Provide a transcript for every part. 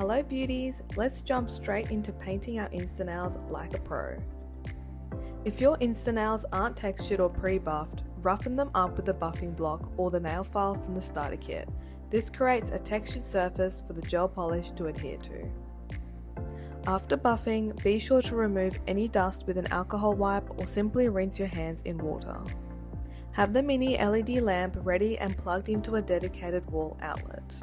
Hello beauties, let's jump straight into painting our InstaNails like a pro. If your InstaNails aren't textured or pre-buffed, roughen them up with a buffing block or the nail file from the starter kit. This creates a textured surface for the gel polish to adhere to. After buffing, be sure to remove any dust with an alcohol wipe or simply rinse your hands in water. Have the mini LED lamp ready and plugged into a dedicated wall outlet.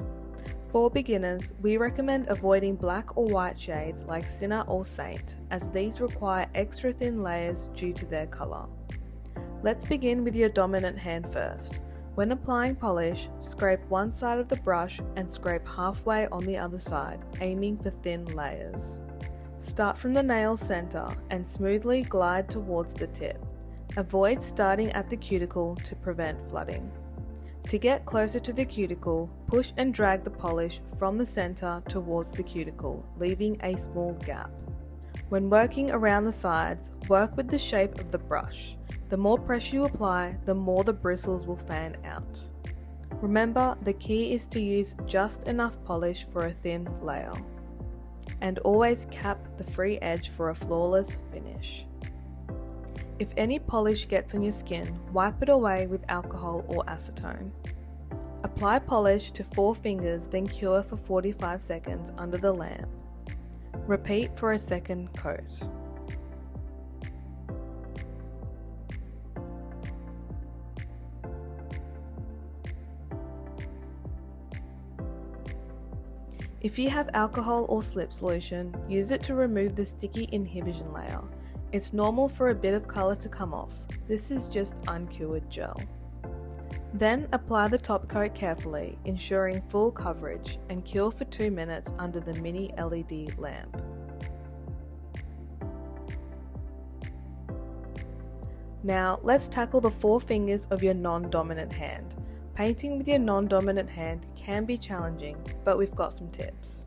For beginners, we recommend avoiding black or white shades like Sinner or Saint, as these require extra thin layers due to their colour. Let's begin with your dominant hand first. When applying polish, scrape one side of the brush and scrape halfway on the other side, aiming for thin layers. Start from the nail centre and smoothly glide towards the tip. Avoid starting at the cuticle to prevent flooding. To get closer to the cuticle, push and drag the polish from the centre towards the cuticle, leaving a small gap. When working around the sides, work with the shape of the brush. The more pressure you apply, the more the bristles will fan out. Remember, the key is to use just enough polish for a thin layer. And always cap the free edge for a flawless finish. If any polish gets on your skin, wipe it away with alcohol or acetone. Apply polish to 4 fingers, then cure for 45 seconds under the lamp. Repeat for a second coat. If you have alcohol or slip solution, use it to remove the sticky inhibition layer. It's normal for a bit of colour to come off. This is just uncured gel. Then apply the top coat carefully, ensuring full coverage, and cure for 2 minutes under the mini LED lamp. Now let's tackle the 4 fingers of your non-dominant hand. Painting with your non-dominant hand can be challenging, but we've got some tips.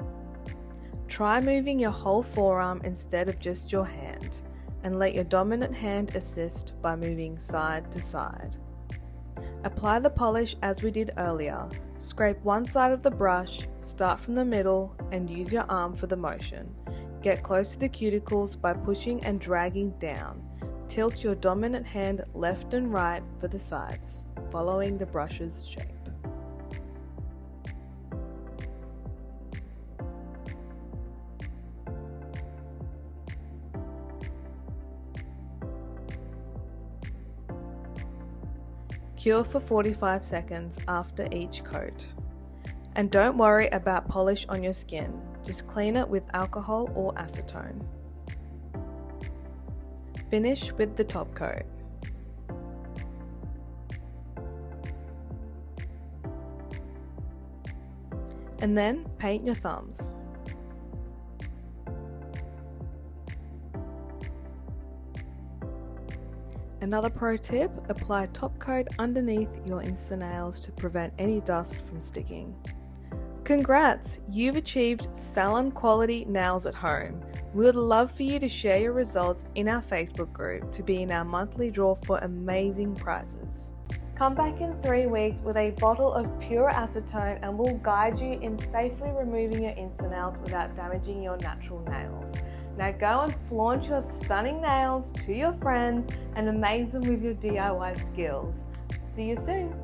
Try moving your whole forearm instead of just your hand, and let your dominant hand assist by moving side to side. Apply the polish as we did earlier. Scrape one side of the brush, start from the middle, and use your arm for the motion. Get close to the cuticles by pushing and dragging down. Tilt your dominant hand left and right for the sides, following the brush's shape. Cure for 45 seconds after each coat. And don't worry about polish on your skin, just clean it with alcohol or acetone. Finish with the top coat. And then paint your thumbs. Another pro tip, apply top coat underneath your InstaNails to prevent any dust from sticking. Congrats! You've achieved salon quality nails at home. We would love for you to share your results in our Facebook group to be in our monthly draw for amazing prizes. Come back in 3 weeks with a bottle of pure acetone and we'll guide you in safely removing your InstaNails without damaging your natural nails. Now go and flaunt your stunning nails to your friends and amaze them with your DIY skills. See you soon!